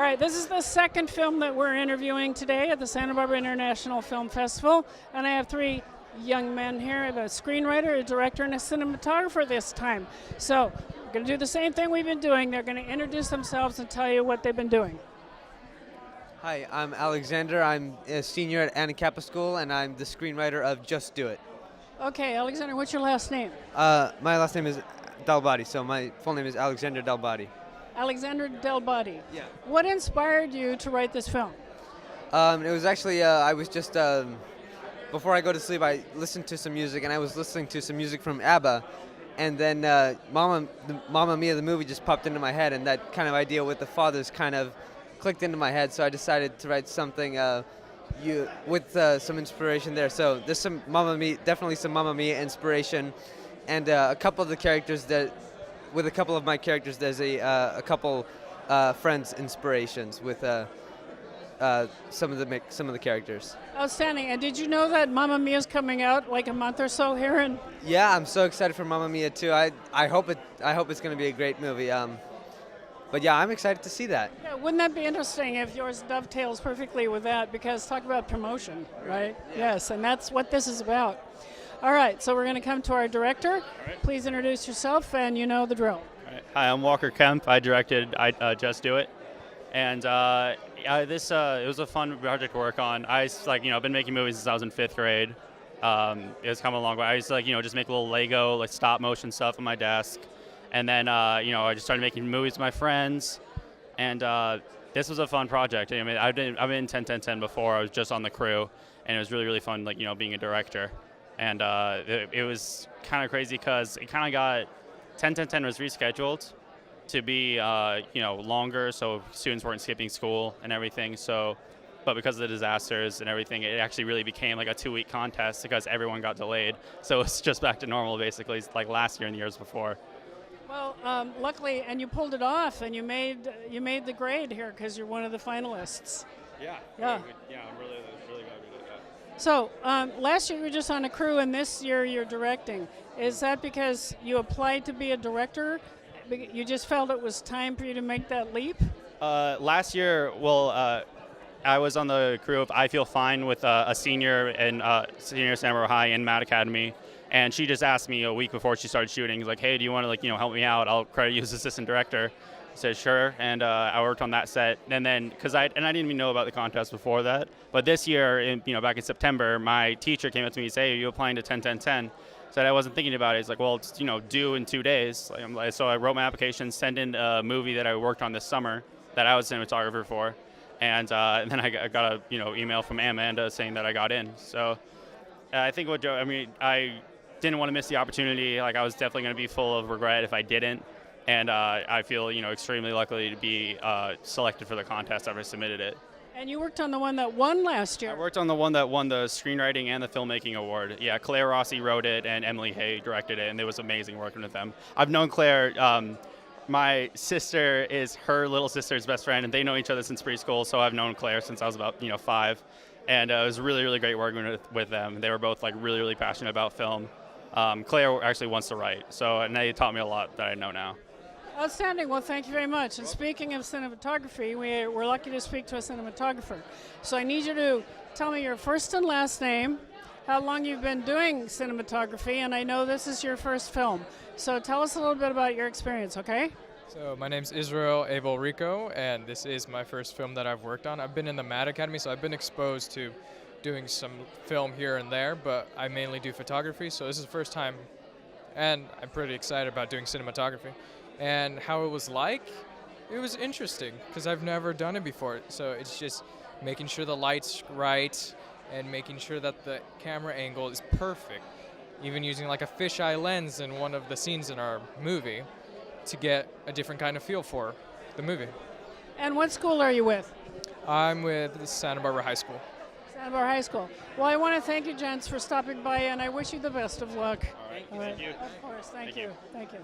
All right, this is the second film that we're interviewing today at the Santa Barbara International Film Festival, and I have three young men here, a screenwriter, a director, and a cinematographer this time. So we're going to do the same thing we've been doing. They're going to introduce themselves and tell you what they've been doing. Hi, I'm Alexander. I'm a senior at Anacapa School, and I'm the screenwriter of Just Do It. Okay, Alexander, what's your last name? My last name is Dalbadie, so my full name is Alexandre Dalbadie. Alexandre Dalbadie. Yeah. What inspired you to write this film? It was actually, I was just, before I go to sleep, I listened to some music, and I was listening to some music from ABBA, and then Mamma Mia, the movie, just popped into my head, and that kind of idea with the fathers kind of clicked into my head, so I decided to write something with some inspiration there. So there's some definitely some Mamma Mia inspiration, and a couple of the characters with a couple of my characters, there's a couple friends inspirations with some of the characters. Outstanding. And did you know that Mamma Mia is coming out like a month or so here? And Yeah, I'm so excited for Mamma Mia too. I hope it's going to be a great movie. But yeah, I'm excited to see that. yeah, wouldn't that be interesting if yours dovetails perfectly with that? Because talk about promotion, right? Yeah. Yes, and that's what this is about. All right, so we're going to come to our director. right. Please introduce yourself, and you know the drill. All right. Hi, I'm Walker Kemp. I directed Just Do It, and it was a fun project to work on. I've been making movies since I was in 5th grade. It's come a long way. I used to just make little Lego stop motion stuff on my desk, and then I just started making movies with my friends, and this was a fun project. I mean, I've been in 10-10-10 before. I was just on the crew, and it was really fun being a director. And it was kind of crazy because it kind of got 10-10-10 was rescheduled to be longer, so students weren't skipping school and everything. So, but because of the disasters and everything, it actually really became like a 2-week contest because everyone got delayed. So it's just back to normal basically, like last year and the years before. Well, luckily, and you pulled it off, and you made the grade here because you're one of the finalists. Yeah. Yeah. I'm really glad we did that. So last year you were just on a crew, and this year you're directing. Is that because you applied to be a director? You just felt it was time for you to make that leap? Last year, I was on the crew of I Feel Fine with a senior in senior Santa Barbara High in Matt Academy, and she just asked me a week before she started shooting, like, hey, do you want to help me out? I'll credit you as assistant director. I said sure, and I worked on that set, and then because I didn't even know about the contest before that, but this year, back in September, my teacher came up to me and said, hey, are you applying to 10-10-10? Said I wasn't thinking about it. He's like, well, it's due in 2 days. So I wrote my application, sent in a movie that I worked on this summer that I was cinematographer for, and then I got a email from Amanda saying that I got in. So I think I didn't want to miss the opportunity. I was definitely going to be full of regret if I didn't. And I feel, extremely lucky to be selected for the contest after I submitted it. And you worked on the one that won last year. I worked on the one that won the screenwriting and the filmmaking award. Yeah, Claire Rossi wrote it and Emily Hay directed it, and it was amazing working with them. I've known Claire. My sister is her little sister's best friend, and they know each other since preschool, so I've known Claire since I was about 5. And it was really great working with them. They were both really passionate about film. Claire actually wants to write, and they taught me a lot that I know now. Outstanding. Well, thank you very much. And speaking of cinematography, we're lucky to speak to a cinematographer. So I need you to tell me your first and last name, how long you've been doing cinematography, and I know this is your first film. So tell us a little bit about your experience, okay? So my name's Israel Abel Rico, and this is my first film that I've worked on. I've been in the Matt Academy, so I've been exposed to doing some film here and there, but I mainly do photography, so this is the first time, and I'm pretty excited about doing cinematography. And how it was like, it was interesting because I've never done it before. So it's just making sure the light's right and making sure that the camera angle is perfect. Even using a fisheye lens in one of the scenes in our movie to get a different kind of feel for the movie. And what school are you with? I'm with Santa Barbara High School. Santa Barbara High School. Well, I want to thank you, gents, for stopping by, and I wish you the best of luck. All right. Thank you. Of course. Thank you. Thank you.